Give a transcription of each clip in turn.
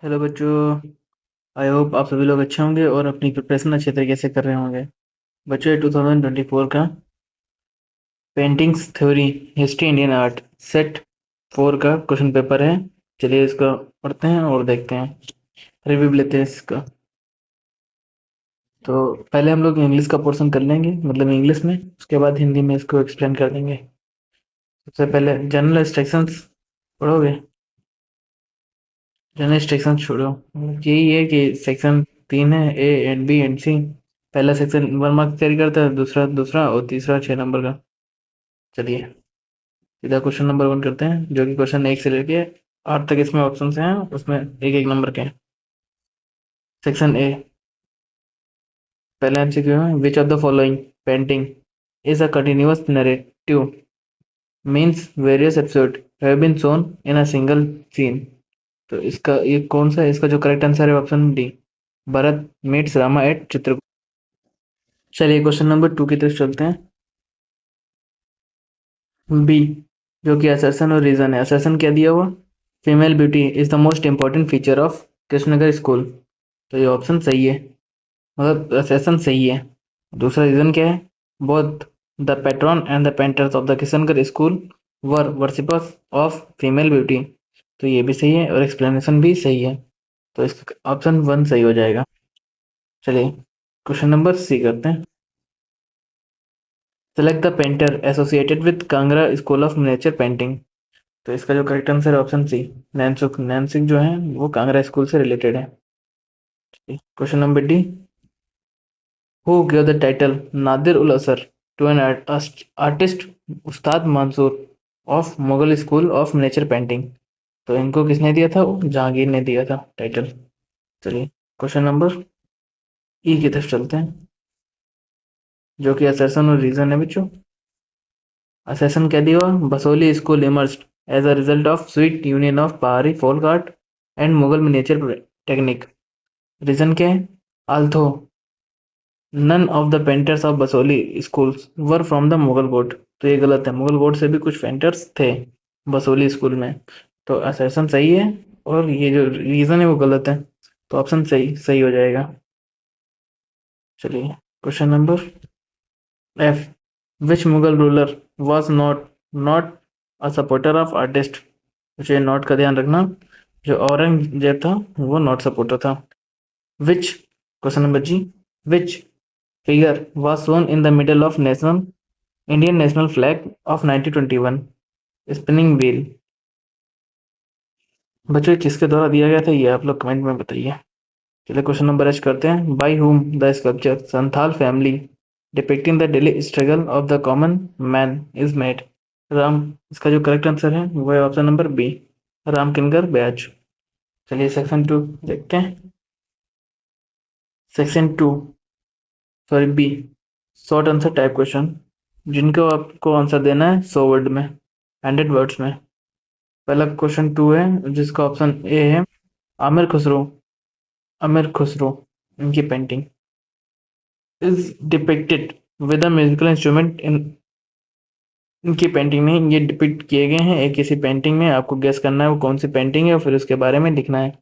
Hello बच्चों। I hope आप सभी लोग अच्छे होंगे और अपनी प्रिपरेशन अच्छे तरीके से कर रहे होंगे। बच्चों, ये 2024 का paintings theory history Indian art set 4 का क्वेश्चन पेपर है। चलिए इसको पढ़ते हैं और देखते हैं, रिव्यू लेते हैं इसका। तो पहले हम लोग इंग्लिश का पोर्शन कर लेंगे, मतलब इंग्लिश में, उसके बाद हिंदी में इसको एक्सप्लेन कर देंगे। सबसे पहले जनरल इंस्ट्रक्शंस पढ़ोगे? जनरल इंस्ट्रक्शंस छोड़ो, यही है कि सेक्शन 3 है, ए एंड बी एंड सी। पहला सेक्शन 1 मार्क्स कैरी करता है, दूसरा दूसरा और तीसरा 6 नंबर का। चलिए सीधा क्वेश्चन नंबर 1 करते हैं, जो कि क्वेश्चन 1 से लेके 8 तक इसमें ऑप्शंस हैं, उसमें एक एक नंबर के हैं। सेक्शन ए, पहला एमसीक्यू है, which of the following painting is a continuous narrative means various episode have been shown in a single scene. तो इसका ये कौन सा है? इसका जो करेक्ट आंसर है option D, Bharat meets Rama at Chitrakoot. चलिए क्वेश्चन नंबर 2 की तरफ चलते हैं। बी, जो कि असर्शन और रीजन है। असर्शन क्या दिया हुआ? Female beauty is the most important feature of Krishnanagar school. तो ये ऑप्शन सही है, मतलब असर्शन सही है। दूसरा रीजन क्या है? Both the patron and the painters of the Krishnanagar school were worshippers of female beauty. तो ये भी सही है और एक्सप्लेनेशन भी सही है, तो इसका ऑप्शन 1 सही हो जाएगा। चलिए क्वेश्चन नंबर सी करते हैं। Select the painter associated with Kangra school of miniature painting. तो इसका जो करेक्ट आंसर है ऑप्शन सी, नैनसुख। नैनसुख जो है वो कांगड़ा स्कूल से रिलेटेड है। Question number D, who give the title Nadir ul Asr to an artist Ustad Mansur of Mughal school of miniature painting. तो इनको किसने दिया था? जहांगीर ने दिया था टाइटल। चलिए क्वेश्चन नंबर ई की तरफ चलते हैं, जो कि असर्शन और रीजन है बच्चों। असर्शन क्या दिया? Basohli school emerged as a result of sweet union of Pahari folk art and Mughal miniature technique. Reason क्या है? Although none of the painters of Basohli schools were from the Mughal court. तो ये गलत है, मुगल कोर्ट से भी कुछ पेंटर्स थे बसोली स्कूल में। तो असर्शन सही है और ये जो रीजन है वो गलत है, तो ऑप्शन सही सही हो जाएगा। चलिए question number F, which Mughal ruler was not a supporter of artist. मुझे नॉट का ध्यान रखना, जो औरंगजेब था वो नॉट सपोर्टर था। Which, question number G, which figure was shown in the middle of national Indian national flag of 1921 spinning wheel। बच्चों किसके द्वारा दिया गया था ये आप लोग कमेंट में बताइए। चलिए क्वेश्चन नंबर एच करते हैं। By whom the sculpture Santhal family depicting the daily struggle of the common man is made। Ram, इसका जो करेक्ट आंसर है वो है option number B, Ram Kinkar Baij. चलिए सेक्शन 2 देखते हैं। Section 2, sorry B, short answer type question, जिनको आपको आंसर देना है 100 वर्ड में, 100 वर्ड्स में। पहला क्वेश्चन 2 है जिसका ऑप्शन ए है, आमिर खुसरो। आमिर खुसरो इनकी painting is depicted with a musical instrument in. इनकी पेंटिंग में ये डिपिक्ट किए गए हैं एक किसी पेंटिंग में। आपको गेस करना है वो कौन सी पेंटिंग है और फिर उसके बारे में लिखना है।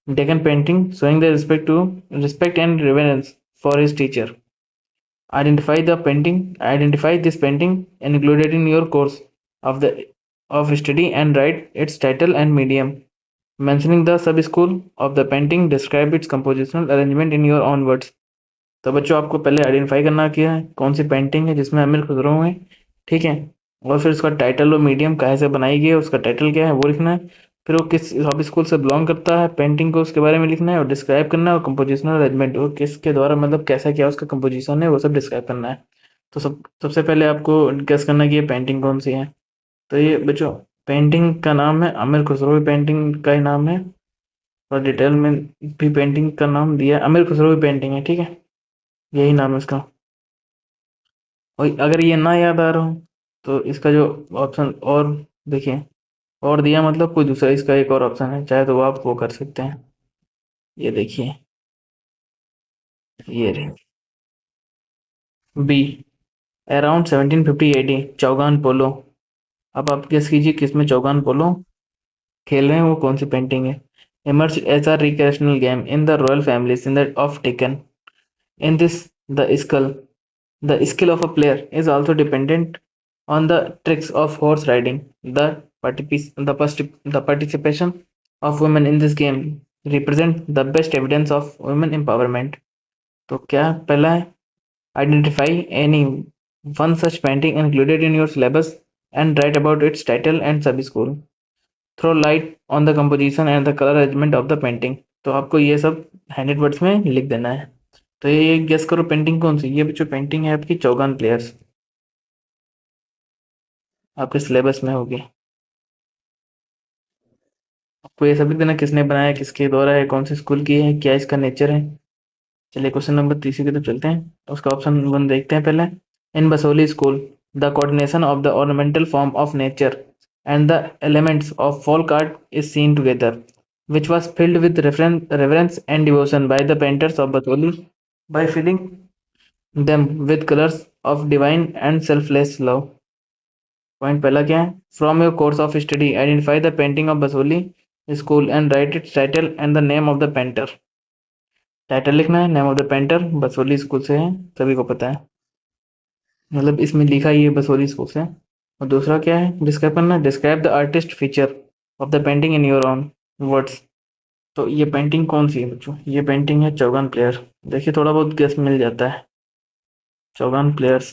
Deccan painting showing the respect and reverence for his teacher। Identify this painting included in your course of study and write its title and medium. Mentioning the sub-school of the painting, describe its compositional arrangement in your own words। तो बच्चों आपको पहले identify करना क्या है, कौन सी painting है जिसमें अमीर खुसरो है, ठीक है। और फिर उसका टाइटल और मीडियम कहाँ से बनाई गई है, उसका टाइटल क्या है वो लिखना है। फिर वो किस सब स्कूल से बिलोंग करता है पेंटिंग को, उसके बारे में लिखना है और डिस्क्राइब करना है। और कंपोजिशनल अरेंजमेंट वो किसके द्वारा, मतलब कैसा क्या उसका कंपोजिशन है वो सब डिस्क्राइब करना है। तो सबसे पहले आपको गेस करना है कि ये पेंटिंग कौन सी है। तो ये बच्चों पेंटिंग का नाम है अमीर खुसरो की पेंटिंग का ही नाम है, और डिटेल में भी पेंटिंग का नाम दिया है, अमीर खुसरो की पेंटिंग है, ठीक है, यही नाम है उसका। और अगर ये ना याद आ रहा हो तो इसका जो ऑप्शन और देखिए, और दिया मतलब कोई दूसरा इसका एक और ऑप्शन है, चाहे तो वो आप वो कर सकते हैं। ये देखिए, ये रहे बी, अराउंड 1750 एडी चौगान पोलो। अब आप गेस कीजिए किसमें चौगान पोलो खेल रहे हैं, वो कौन सी पेंटिंग है। emerged as a recreational game in the royal families in the of Taken. In this, the skill of a player is also dependent on the tricks of horse riding. The participation of women in this game represent the best evidence of women empowerment. तो क्या पहला है, identify any one such painting included in your syllabus and write about its title and sub-school. Throw light on the composition and the color arrangement of the painting. तो आपको ये सब handed words में लिख देना है। तो ये गेस करो पेंटिंग कौन सी, ये जो पेंटिंग है आपकी चौगान प्लेयर्स, आपके सिलेबस में होगी। आपको ये सब लिख देना, किसने बनाया, किसके द्वारा है, कौन से स्कूल की है, क्या इसका नेचर है। चलिए क्वेश्चन नंबर 30 की तरफ चलते हैं। उसका ऑप्शन 1 देखते हैं पहले। In Basohli school the coordination of the ornamental form of nature and the elements of folk art is seen together, which was filled with reverence and devotion by the painters of Basoli by filling them with colors of divine and selfless love. Point पहला क्या है? From your course of study, identify the painting of Basoli school and write its title and the name of the painter. Title लिखना है, name of the painter Basoli school से है, सभी को पता है, मतलब इसमें लिखा ही है बसोली स्कूल से। और दूसरा क्या है, डिस्क्राइब करना, describe the artist feature of the painting in your own words. तो ये पेंटिंग कौन सी है बच्चों, ये पेंटिंग है चौगान प्लेयर। देखिए थोड़ा बहुत गेस मिल जाता है, चौगान प्लेयर्स,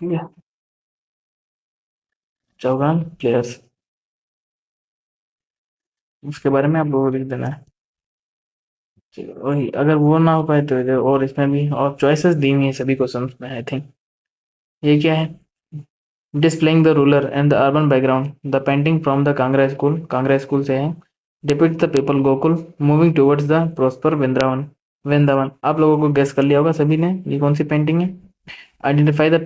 ठीक है, चौगान प्लेयर्स, उसके बारे में आप लोगों को लिख देना है। वही अगर वो ना हो पाए तो इधर और इसमें भी और चॉइसेस दी हुई है सभी क्वेश्चन में आई थिंक। ये क्या है, displaying the rural and the urban background. The painting from the Kangra school से है, depicts the people Gokul moving towards the prosper Vrindavan। आप लोगों को गेस कर लिया होगा सभी ने ये कौन सी पेंटिंग है। Identify the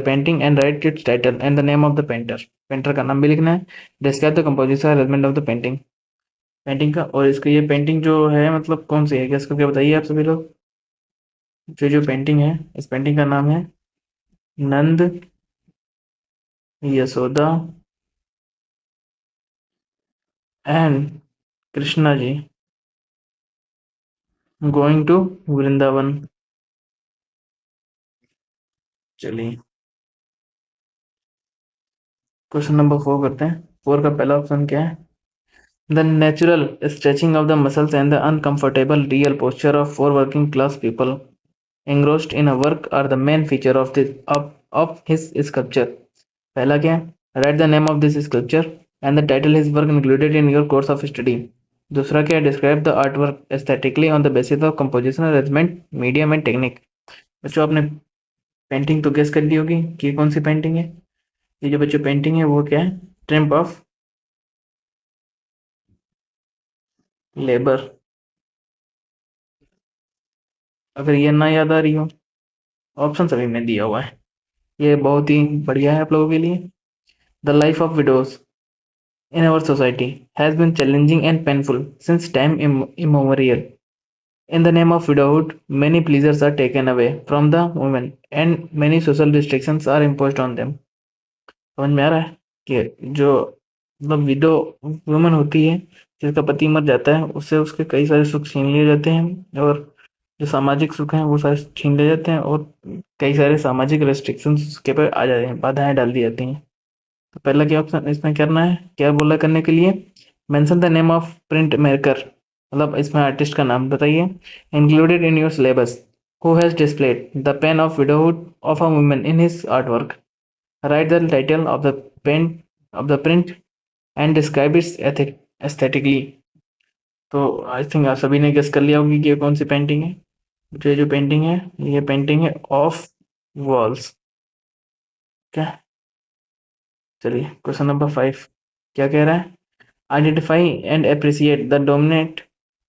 painting and right it's title and the name of the painter. Painter का नाम भी लिखना है। Describe the composition arrangement of the painting का। और इसका ये पेंटिंग जो है मतलब कौन सी है, गेस करके बताइए आप सभी लोग। जो पेंटिंग है, इस पेंटिंग का नाम है Nand Yashoda and Krishna ji going to Vrindavan. चलिए क्वेश्चन नंबर 4 करते हैं। 4 का पहला ऑप्शन क्या है, the natural stretching of the muscles and the uncomfortable real posture of 4 working class people engrossed in a work are the main feature of his sculpture। पहला क्या है, right the name of this sculpture and the title his work included in your course of study. दूसरा क्या है, describe the art work aesthetically on the basis of composition arrangement medium and technique. बच्चों आपने painting तो guess कर ली होगी कि कौन सी पेंटिंग है। ये जो बच्चों पेंटिंग है वो क्या है, ट्रिम्प ऑफ लेबर। अगर ये ना याद आ रही हो, ऑप्शन सभी में दिया हुआ है, ये बहुत ही बढ़िया है आप लोगों के लिए। The life of widows in our society has been challenging and painful since time immemorial. In the name of widowhood, many pleasures are taken away from the women and many social restrictions are imposed on them। समझ में आ रहा है कि जो मतलब window woman होती है जिसका पति मर जाता है, उससे उसके कई सारे सुख छीन लिए जाते हैं और जो सामाजिक सुख हैं वो सारे छीन लिए जाते हैं और कई सारे सामाजिक रेस्ट्रिक्शंस उसके पर आ जाते हैं, बाधाएं डाल दी जाती हैं। तो पहला क्या ऑप्शन इसमें करना है, क्या बोला करने के लिए, mention the name of print maker, मतलब इसमें आर्टिस्ट का नाम बताइए, included in your syllabus, who has displayed the pain of widowhood of a woman in his art work, write the title of the pain of the print and describe its aesthetically. तो I think आप सभी ने guess कर लिया होगी कि ये कौन सी पेंटिंग है। जो पेंटिंग है, ये पेंटिंग है ऑफ वॉल्स। क्या, चलिए क्वेश्चन नंबर 5 क्या कह रहा है, identify and appreciate the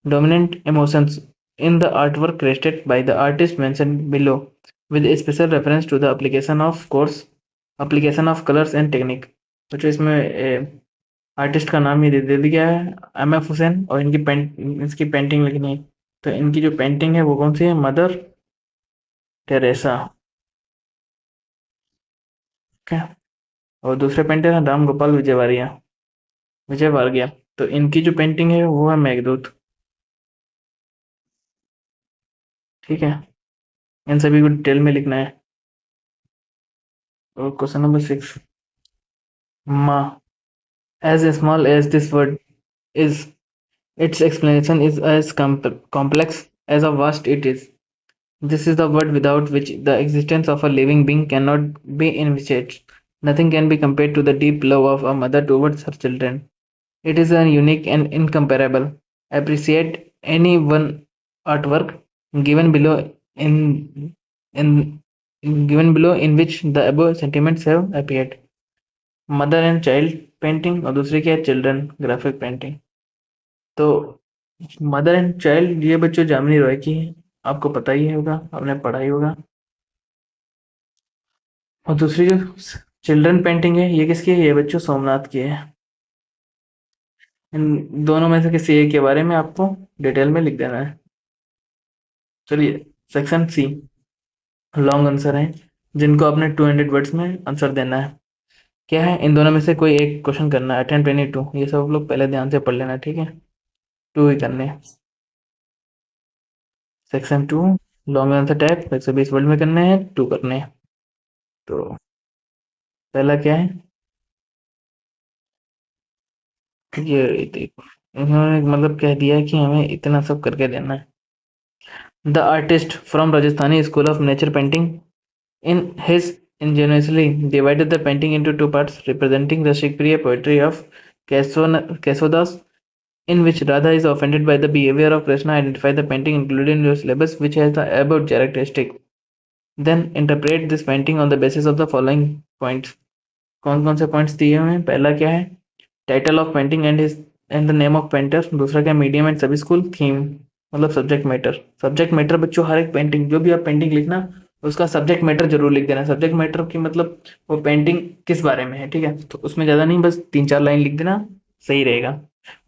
dominant emotions in the artwork created by the artist mentioned below with a special reference to the application of colors and technique। तो जो इसमें आर्टिस्ट का नाम ही दे दिया है एम एफ हुसैन और इसकी पेंटिंग लिखनी है। तो इनकी जो पेंटिंग है वो कौन सी है, मदर टेरेसा। क्या, और दूसरे पेंटर हैं राम गोपाल विजय वारिया। तो इनकी जो पेंटिंग है वो है मेघदूत। ठीक है, इन सभी को डिटेल में लिखना है। और क्वेश्चन नंबर 6, माँ, as small as this word is, its explanation is as complex as a vast it is. This is the word without which the existence of a living being cannot be envisaged. Nothing can be compared to the deep love of a mother towards her children. It is a unique and incomparable. Appreciate any one artwork given below in given below in which the above sentiments have appeared. Mother and child painting और दूसरी क्या है, children graphic painting. तो mother and child ये बच्चों जामिनी रॉय की है, आपको पता ही होगा, आपने पढ़ा ही होगा। और दूसरी जो चिल्ड्रन पेंटिंग है ये किसकी है, ये बच्चों सोमनाथ की है। इन दोनों में से किसी एक के बारे में आपको डिटेल में लिख देना है। चलिए, सेक्शन सी, लॉन्ग आंसर है जिनको आपने 200 वर्ड्स में आंसर देना है। क्या है, इन दोनों में से कोई एक क्वेश्चन करना है, अटेम्प्ट एनी टू। ये सब लोग पहले ध्यान से पढ़ लेना, ठीक है, 2 ही करने हैं। Section 2, long answer type 120 word में करने हैं, 2 करने हैं। तो पहला क्या है, ये देखो, इन्होंने मतलब कह दिया है कि हमें इतना सब करके देना है। The artist from Rajasthani school of nature painting in his ingeniously divided the painting into two parts representing the Shakespeare poetry of Kesodas, in which Radha is offended by the behavior of Krishna. Identify the painting included in your syllabus which has the above characteristic. Then interpret this painting on the basis of the following points. कौन कौन से points दिए हुए हैं, पहला क्या है, title of painting and the name of painter. दूसरा क्या, मीडियम एंड सब स्कूल। थीम मतलब सब्जेक्ट मैटर। सब्जेक्ट मैटर बच्चों हर एक पेंटिंग, जो भी आप पेंटिंग लिखना उसका सब्जेक्ट मैटर जरूर लिख देना। सब्जेक्ट मैटर की मतलब वो पेंटिंग किस बारे में है, ठीक है, तो उसमें ज़्यादा नहीं, बस 3-4 लाइन लिख देना, सही रहेगा।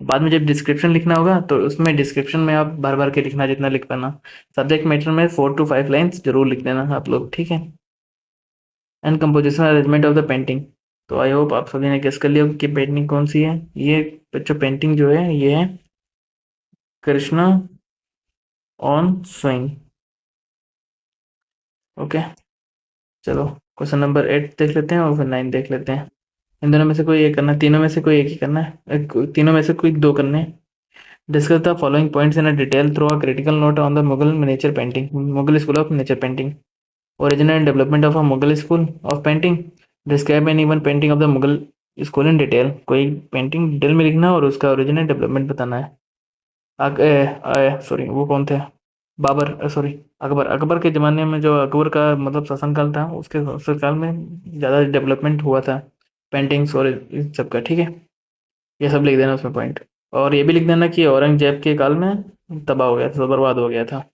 बाद में जब डिस्क्रिप्शन लिखना होगा तो उसमें डिस्क्रिप्शन में आप भर भर के लिखना जितना लिख पाना। सब्जेक्ट मैटर में 4 to 5 लाइन्स जरूर लिख देना आप लोग, ठीक है। And composition arrangement of the painting. तो आई होप आप सभी ने गेस कर लिया होगा कि पेंटिंग कौन सी है। ये बच्चों पेंटिंग जो है ये है कृष्णा ऑन स्विंग। ओके, चलो क्वेश्चन नंबर 8 देख लेते हैं और फिर 9 देख लेते हैं। इन दोनों में से कोई एक करना है, तीनों में से कोई एक ही करना है, तीनों में से कोई 2 करने हैं। Discuss the following points in a detail through a critical note on the Mughal nature painting, Mughal school of nature painting. Origin and development of a Mughal school of painting. Describe any one painting of the Mughal school in detail. कोई painting detail में लिखना है और उसका origin and development बताना है। Sorry, वो कौन थे, बाबर, सॉरी, अकबर। अकबर के ज़माने में जो अकबर का मतलब शासनकाल था, उसके शासनकाल में ज़्यादा डेवलपमेंट हुआ था पेंटिंग्स और इन सब का, ठीक है। ये सब लिख देना उसमें पॉइंट। और ये भी लिख देना कि औरंगजेब के काल में तबाह हो गया था, बर्बाद हो गया था।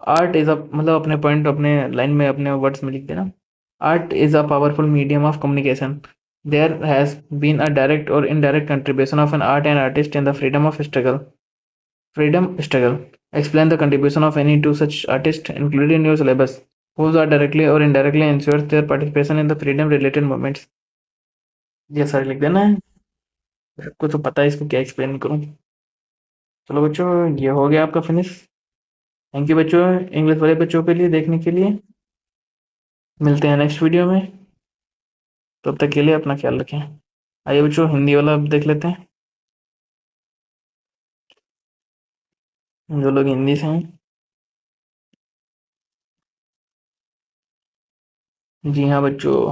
आर्ट इज अ मतलब अपने पॉइंट अपने लाइन में अपने वर्ड्स में लिख देना। Art is a powerful medium of communication. There has been a direct और indirect contribution of an art and artist in the freedom of struggle. Freedom struggle. Explain the contribution of any two such artists included in your syllabus, whose are directly or indirectly ensures their participation in the freedom related movements. ये सारे लिख देना है, आपको तो पता है इसको क्या एक्सप्लेन करूँ। चलो बच्चों, ये हो गया आपका फिनिश। थैंक यू बच्चों, इंग्लिश वाले बच्चों के लिए देखने के लिए। मिलते हैं नेक्स्ट वीडियो में, तब तक के लिए अपना ख्याल रखें। आइए बच्चों, हिंदी वाला अब देख लेते हैं, जो लोग हिंदी से हैं। जी हाँ बच्चों,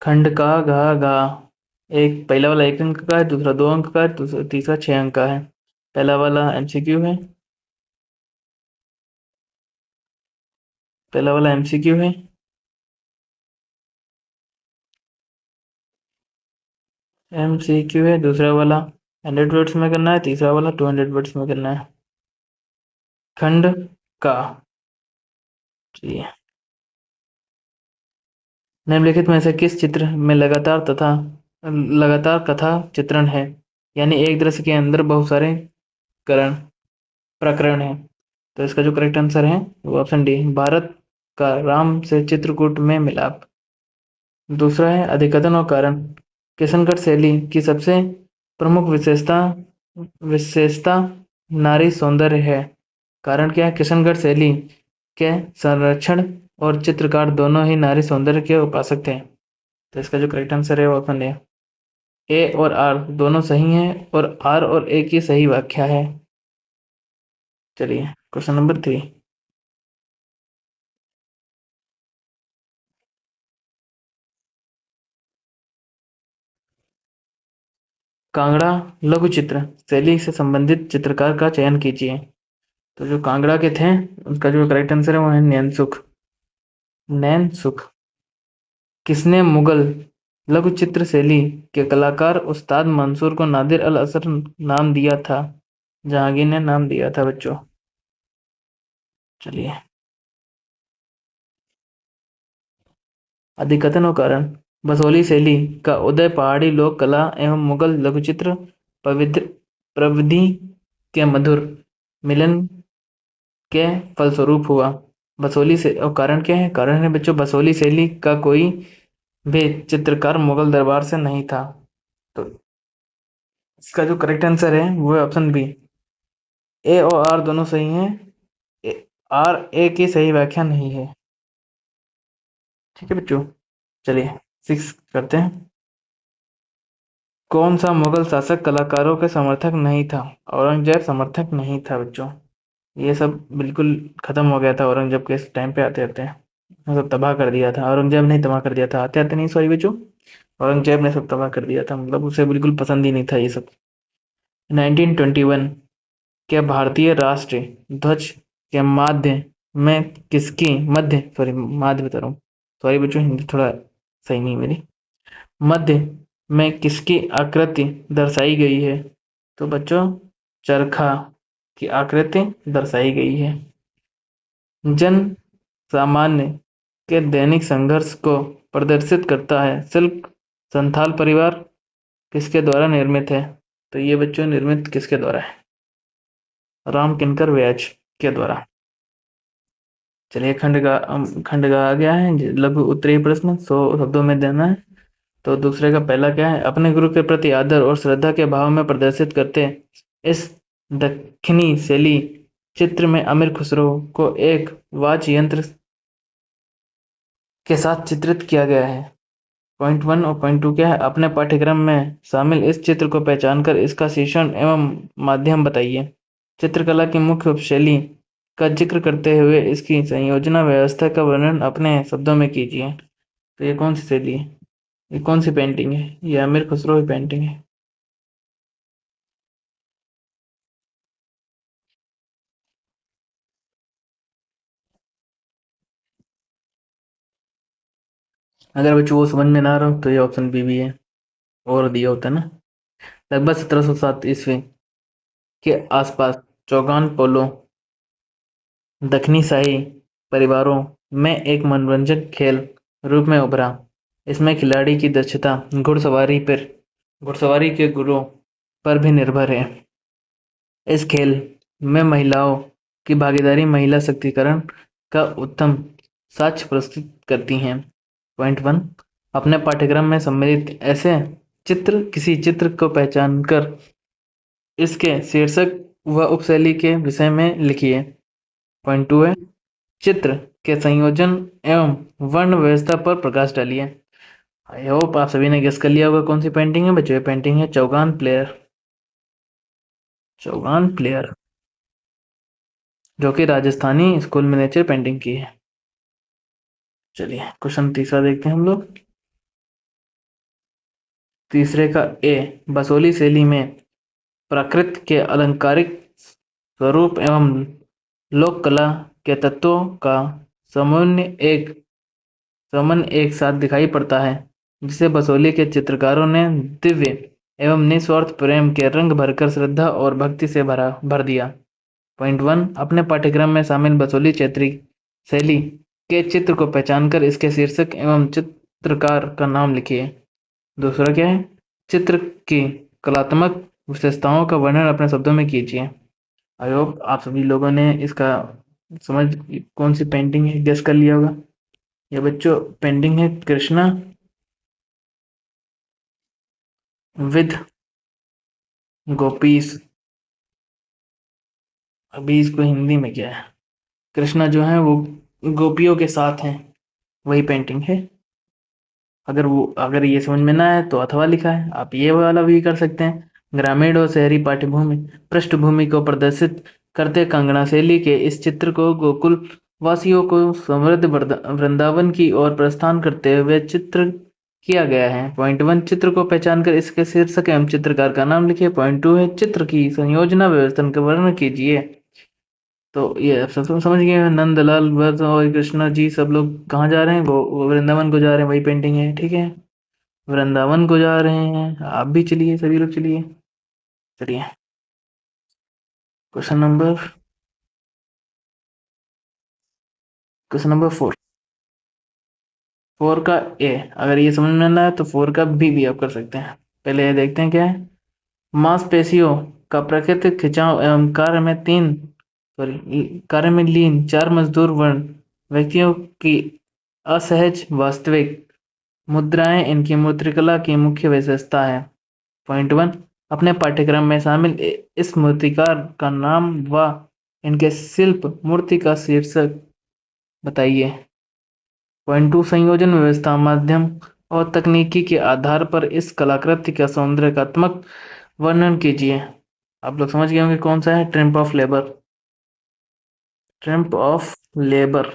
खंड का घा, एक पहला वाला 1 अंक का है, दूसरा 2 अंक का है, तीसरा 6 अंक का है। पहला वाला एमसीक्यू है, पहला वाला एमसीक्यू है। एमसीक्यू है, दूसरा वाला 100 वर्ड्स में करना है, तीसरा वाला 200 वर्ड्स में करना है। खंड का, जी, निम्नलिखित में से किस चित्र में लगातार कथा चित्रण है, यानी एक दृश्य के अंदर बहुत सारे करण प्रकरण है। तो इसका जो करेक्ट आंसर है वो ऑप्शन डी, भारत का राम से चित्रकूट में मिलाप। दूसरा है अधिकतन और कारण। किशनगढ़ शैली की सबसे प्रमुख विशेषता नारी सौंदर्य है। कारण क्या है? किशनगढ़ शैली के संरक्षण और चित्रकार दोनों ही नारी सौंदर्य के उपासक थे। तो इसका जो करेक्ट आंसर है वो ऑप्शन ए और आर दोनों सही हैं और आर और ए की सही व्याख्या है। चलिए क्वेश्चन नंबर 3। कांगड़ा लघु चित्र शैली से संबंधित चित्रकार का चयन कीजिए। तो जो कांगड़ा के थे उसका जो करेक्ट आंसर है वो है नैनसुख। नैनसुख किसने मुगल लघु चित्र शैली के कलाकार उस्ताद मंसूर को नादिर अल असर नाम दिया था? जहांगीर ने नाम दिया था बच्चों। चलिए अधिकतन और कारण। बसोली शैली का उदय पहाड़ी लोक कला एवं मुगल लघुचित्र पवित्र प्रविधि के मधुर मिलन के फलस्वरूप हुआ। बसोली से और कारण क्या है? कारण है बच्चों बसोली शैली का कोई भी चित्रकार मुगल दरबार से नहीं था। तो इसका जो करेक्ट आंसर है वो है ऑप्शन बी। ए और आर दोनों सही हैं। आर ए की सही व्याख्या नहीं है। ठीक है बच्चों। चलिए 6 करते हैं। कौन सा मुगल शासक कलाकारों के समर्थक नहीं था? औरंगजेब समर्थक नहीं था बच्चों। ये सब बिल्कुल खत्म हो गया था औरंगजेब के इस टाइम पे आते आते। मतलब तबाह कर दिया था। औरंगजेब ने ही तबाह कर दिया था। आते आते नहीं, सॉरी बच्चों, औरंगजेब ने सब तबाह कर दिया था। मतलब उसे बिल्कुल पसंद ही नहीं था ये सब। 1921 के भारतीय राष्ट्रीय ध्वज के माध्य बता रहा हूँ। सॉरी बच्चों, हिंदी थोड़ा सही नहीं मेरी। मध्य में किसकी आकृति दर्शाई गई है? तो बच्चों चरखा की आकृति दर्शाई गई है। जन सामान्य के दैनिक संघर्ष को प्रदर्शित करता है शिल्प संथाल परिवार किसके द्वारा निर्मित है? तो ये बच्चों निर्मित किसके द्वारा है? राम किंकर व्यास के द्वारा। चलिए खंड का आ गया है लघु उत्तरीय प्रश्न 100 शब्दों में देना है। तो दूसरे का पहला क्या है? अपने गुरु के प्रति आदर और श्रद्धा के भाव में प्रदर्शित करते इस दक्षिणी शैली चित्र में अमीर खुसरो को एक वाद्य यंत्र के साथ चित्रित किया गया है। पॉइंट 1 और पॉइंट 2 क्या है? अपने पाठ्यक्रम में शामिल इस चित्र को पहचानकर इसका शीर्षण एवं माध्यम बताइए। चित्रकला की मुख्य उपशैली का जिक्र करते हुए इसकी संयोजना व्यवस्था का वर्णन अपने शब्दों में कीजिए। तो ये कौन सी शैली है? ये कौन सी पेंटिंग है? ये अमीर खुसरो की पेंटिंग है। अगर बच्चों वो समझ में ना आ रहा हो तो ये ऑप्शन बी भी है और दिया होता है ना। लगभग 1707 ईस्वी के आसपास चौगान पोलो दक्षिणी शाही परिवारों में एक मनोरंजक खेल रूप में उभरा। इसमें खिलाड़ी की दक्षता घुड़सवारी के गुरों पर भी निर्भर है। इस खेल में महिलाओं की भागीदारी महिला शक्तिकरण का उत्तम साक्ष्य प्रस्तुत करती हैं। पॉइंट 1 अपने पाठ्यक्रम में सम्मिलित ऐसे किसी चित्र को पहचानकर इसके शीर्षक व उपशैली के विषय में लिखिए। पॉइंट 2 है चित्र के संयोजन एवं वर्ण व्यवस्था पर प्रकाश डालिए। आई होप आप सभी ने गेस कर लिया होगा कौन सी पेंटिंग है बच्चों। ये पेंटिंग है चौगान प्लेयर। चौगान प्लेयर जो कि राजस्थानी स्कूल मिनिएचर पेंटिंग की है। चलिए क्वेश्चन तीसरा देखते हैं हम लोग। तीसरे का ए बसोली शैली में प्राकृत के अलंकारिक स्वरूप एवं लोक कला के तत्वों का समन्वय एक साथ दिखाई पड़ता है जिसे बसोली के चित्रकारों ने दिव्य एवं निस्वार्थ प्रेम के रंग भरकर श्रद्धा और भक्ति से भर दिया। पॉइंट 1 अपने पाठ्यक्रम में शामिल बसोली क्षेत्रीय शैली के चित्र को पहचानकर इसके शीर्षक एवं चित्रकार का नाम लिखिए। दूसरा क्या है? चित्र की कलात्मक विशेषताओं का वर्णन अपने शब्दों में कीजिए। आई होप आप सभी लोगों ने इसका समझ कौन सी पेंटिंग है गेस कर लिया होगा। ये बच्चों पेंटिंग है कृष्णा विद गोपीस। अभी इसको हिंदी में क्या है? कृष्णा जो है वो गोपियों के साथ हैं, वही पेंटिंग है। अगर ये समझ में ना आए तो अथवा लिखा है, आप ये वाला भी कर सकते हैं। ग्रामीण और शहरी पाठ्यभूमि पृष्ठभूमि को प्रदर्शित करते कंगना शैली के इस चित्र को गोकुल वासियों को समृद्ध वृंदावन की ओर प्रस्थान करते हुए चित्र किया गया है। पॉइंट 1, चित्र को पहचान कर इसके शीर्षक एवं चित्रकार का नाम लिखिए। पॉइंट 2 है, चित्र की संयोजना व्यवस्था का वर्णन कीजिए। तो ये अब सब समझ गए हैं। नंदलाल भट्ट और कृष्णा जी सब लोग कहाँ जा रहे हैं? वो वृंदावन को जा रहे हैं, वही पेंटिंग है, ठीक है। वृंदावन को जा रहे हैं, आप भी चलिए, सभी लोग चलिए। चलिए, क्वेश्चन नंबर क्वेश्चन नंबर 4। 4 का ए, अगर ये समझ में ना आए तो 4 का भी आप कर सकते हैं। पहले ये देखते हैं क्या है। मांसपेशियों का प्राकृतिक खिंचाव एवं कार्य में लीन 4 मजदूर वर्ण व्यक्तियों की असहज वास्तविक मुद्राएं इनकी मूर्तिकला की मुख्य विशेषता है। पॉइंट 1, अपने पाठ्यक्रम में शामिल इस मूर्तिकार का नाम व इनके शिल्प मूर्ति का शीर्षक बताइए। पॉइंट 2, संयोजन व्यवस्था माध्यम और तकनीकी के आधार पर इस कलाकृति का सौंदर्यात्मक वर्णन कीजिए। आप लोग समझ गए होंगे कौन सा है, triumph of labour. Triumph of labour.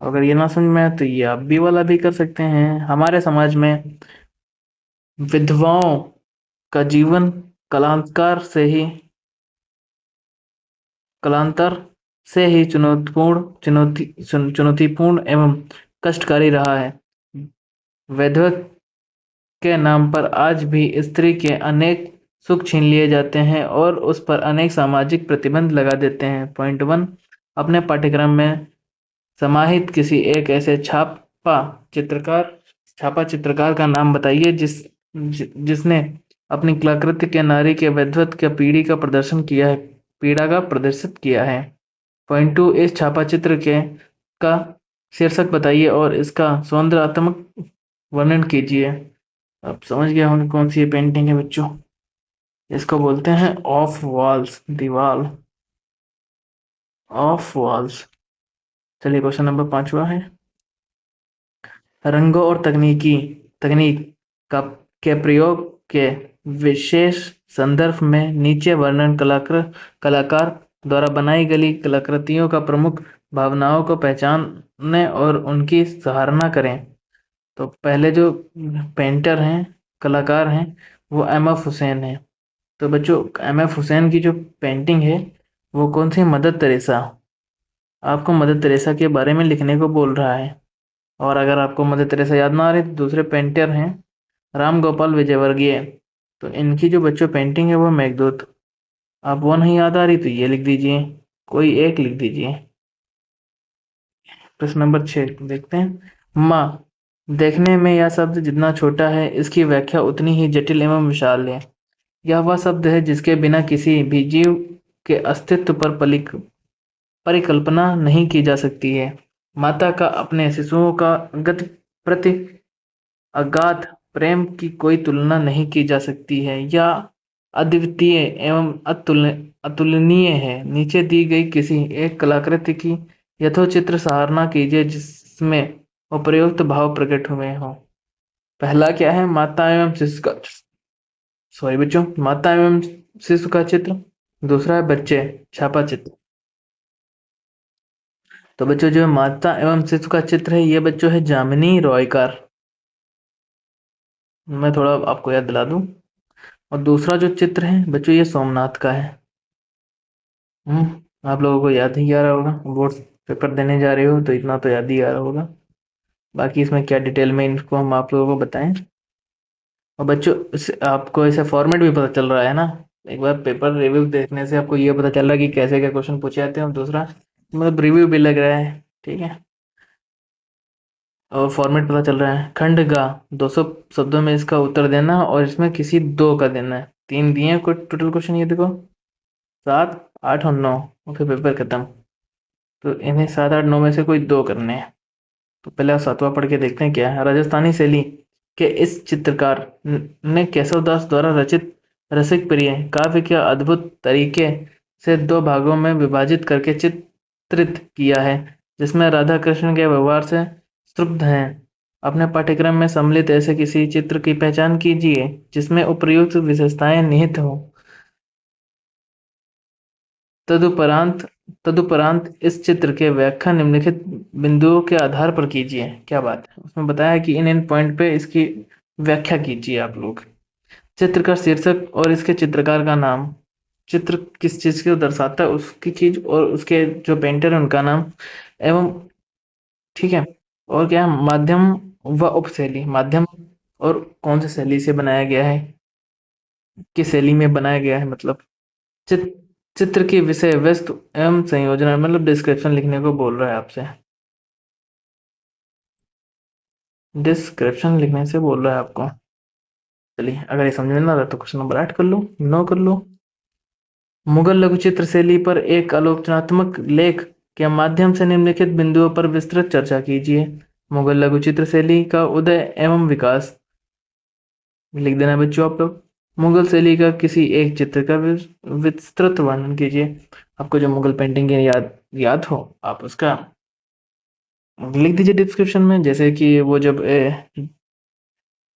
अगर ये ना समझ में आए तो ये आप भी वाला भी कर सकते हैं। हमारे समाज में विधवाओं का जीवन कालांतर से ही चुनौतीपूर्ण एवं कष्टकारी रहा है। वैधव्य के नाम पर आज भी स्त्री के अनेक सुख छीन लिए जाते हैं और उस पर अनेक सामाजिक प्रतिबंध लगा देते हैं। पॉइंट 1, अपने पाठ्यक्रम में समाहित किसी एक ऐसे छापा चित्रकार का नाम बताइए जिसने अपनी कलाकृति के नारी के वैधव्य के पीड़ा का प्रदर्शित किया है। पॉइंट 2, इस छापा चित्र के का शीर्षक बताइए और इसका सौंदर्यात्मक वर्णन कीजिए। आप समझ गए होंगे कौन सी ये पेंटिंग है बच्चों। इसको बोलते हैं ऑफ वॉल्स, दीवाल। Of walls. चलिए, क्वेश्चन नंबर 5वां है। रंगों और तकनीक का के प्रयोग के विशेष संदर्भ में नीचे वर्णन कलाकार द्वारा बनाई गई कलाकृतियों का प्रमुख भावनाओं को पहचानें और उनकी सराहना करें। तो पहले जो पेंटर हैं, कलाकार हैं, वो एम.एफ. हुसैन है। तो बच्चों, एम.एफ. हुसैन की जो पेंटिंग है वो कौन सी? Mother Teresa. आपको मदर तेरेसा के बारे में लिखने को बोल रहा है। और अगर आपको मदर तेरेसा याद ना आ रही तो दूसरे पेंटर हैं राम गोपाल विजयवर्गीय। तो इनकी जो बच्चों पेंटिंग है वो मेघदूत। आप वो नहीं याद आ रही तो ये लिख दीजिए, कोई एक लिख दीजिए। प्रश्न नंबर 6 देखते हैं। माँ। देखने में यह शब्द जितना छोटा है इसकी व्याख्या उतनी ही जटिल एवं विशाल है। यह वह शब्द है जिसके बिना किसी भी जीव के अस्तित्व पर परिकल्पना नहीं की जा सकती है। माता का अपने शिशुओं का गति प्रति अगाध प्रेम की कोई तुलना नहीं की जा सकती है। यह अद्वितीय एवं अतुलनीय है। नीचे दी गई किसी एक कलाकृति की यथोचित्र सराहना कीजिए जिसमें उपयुक्त भाव प्रकट हुए हों। पहला क्या है? माता एवं शिशु का, सॉरी बच्चों, माता एवं शिशु का चित्र। दूसरा है बच्चे, छापा चित्र। तो बच्चों, जो माता एवं शिशु का चित्र है ये बच्चों है जामिनी रॉयकर। मैं थोड़ा आपको याद दिला दूं। और दूसरा जो चित्र है बच्चों ये सोमनाथ का है। आप लोगों को याद ही आ रहा होगा, बोर्ड पेपर देने जा रहे हो तो इतना तो याद ही आ रहा होगा। बाकी इसमें क्या डिटेल में इनको हम आप लोगों को बताएं। और बच्चों, आपको ऐसे फॉर्मेट भी पता चल रहा है ना। एक बार पेपर रिव्यू देखने से आपको ये पता चल रहा है कि कैसे क्या क्वेश्चन पूछे जाते हैं। और दूसरा मतलब रिव्यू भी लग रहा है, ठीक है। और फॉर्मेट पता चल रहा है। खंड गा 200 शब्दों में इसका उत्तर देना और इसमें किसी दो का देना है। 3 दिए हैं टोटल क्वेश्चन, ये देखो 7, 8 और 9। ओके, पेपर खत्म। तो इन्हें 7, 8, 9 में से कोई दो करने हैं। तो पहले आप 7वां पढ़ के देखते हैं क्या है। राजस्थानी शैली कि इस चित्रकार ने केशवदास द्वारा रचित रसिक प्रिय काव्य के अद्भुत तरीके से दो भागों में विभाजित करके चित्रित किया है, जिसमें राधा कृष्ण के व्यवहार से स्तुब्ध हैं। अपने पाठ्यक्रम में सम्मिलित ऐसे किसी चित्र की पहचान कीजिए जिसमें उपर्युक्त विशेषताएं निहित हों। तदुपरांत तदुपरांत इस चित्र के व्याख्या निम्नलिखित बिंदुओं के आधार पर कीजिए। क्या बात है, उसमें बताया कि इन पॉइंट पे इसकी व्याख्या कीजिए आप लोग। चित्र का शीर्षक और इसके चित्रकार का नाम, चित्र किस चीज को दर्शाता है उसकी चीज और उसके जो पेंटर है उनका नाम, एवं ठीक है, और क्या है, माध्यम व उपशैली, माध्यम और कौन सी शैली से बनाया गया है, किस शैली में बनाया गया है, मतलब चित्र चित्र की विषय वस्तु एवं संयोजन, मतलब डिस्क्रिप्शन लिखने को बोल रहा है आपसे, डिस्क्रिप्शन लिखने से बोल रहा है आपको। चलिए, अगर ये समझ में ना आता तो क्वेश्चन नंबर 8 कर लो, 9 कर लो। मुगल लघु चित्र शैली पर एक आलोचनात्मक लेख के माध्यम से निम्नलिखित बिंदुओं पर विस्तृत चर्चा कीजिए। मुगल लघु चित्र शैली का उदय एवं विकास, लिख देना बच्चों आप लोग। मुगल शैली का किसी एक चित्र का विस्तृत वर्णन कीजिए। आपको जो मुगल पेंटिंग की याद हो आप उसका लिख दीजिए डिस्क्रिप्शन में, जैसे कि वो जब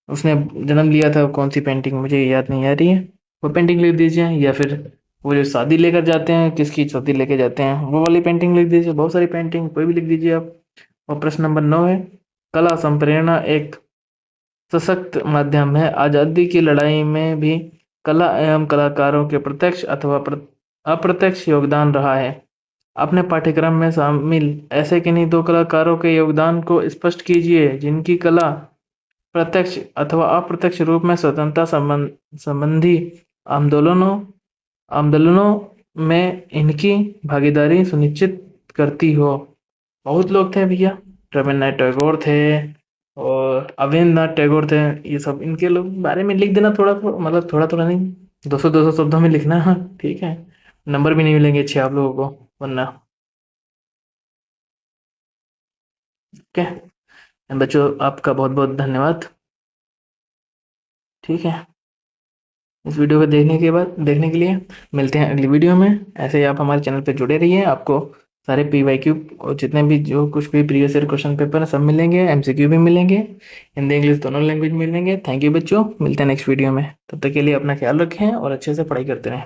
उसने जन्म लिया था, कौन सी पेंटिंग मुझे याद नहीं आ रही है, वो पेंटिंग लिख दीजिए, या फिर वो जो शादी लेकर जाते हैं, किसकी शादी लेके जाते हैं, वो वाली पेंटिंग लिख दीजिए। बहुत सारी पेंटिंग कोई भी लिख दीजिए आप। और प्रश्न नंबर 9 है, कला संप्रेरणा एक सशक्त माध्यम है। आजादी की लड़ाई में भी कला एवं कलाकारों के प्रत्यक्ष अथवा अप्रत्यक्ष योगदान रहा है। अपने पाठ्यक्रम में शामिल ऐसे किन्हीं दो कलाकारों के योगदान को स्पष्ट कीजिए जिनकी कला प्रत्यक्ष अथवा अप्रत्यक्ष रूप में स्वतंत्रता संबंधी आंदोलनों आंदोलनों में इनकी भागीदारी सुनिश्चित करती हो। बहुत लोग थे भैया, रविन्द्रनाथ टैगोर थे और अवनींद्रनाथ टैगोर थे, ये सब इनके लोग बारे में लिख देना थोड़ा थोड़ा, मतलब थोड़ा थोड़ा नहीं, 200 शब्दों में लिखना है, ठीक है। नंबर भी नहीं मिलेंगे अच्छे आप लोगों को वरना। ओके बच्चों, आपका बहुत बहुत धन्यवाद, ठीक है। इस वीडियो को देखने के लिए मिलते हैं अगली वीडियो में। ऐसे ही आप हमारे चैनल पे जुड़े रहिए, आपको सारे PYQ और जितने भी जो कुछ भी प्रीवियस ईयर क्वेश्चन पेपर है सब मिलेंगे, MCQ भी मिलेंगे, हिंदी इंग्लिश दोनों लैंग्वेज मिलेंगे। थैंक यू बच्चों, मिलते हैं नेक्स्ट वीडियो में। तब तक के लिए अपना ख्याल रखें और अच्छे से पढ़ाई करते रहें।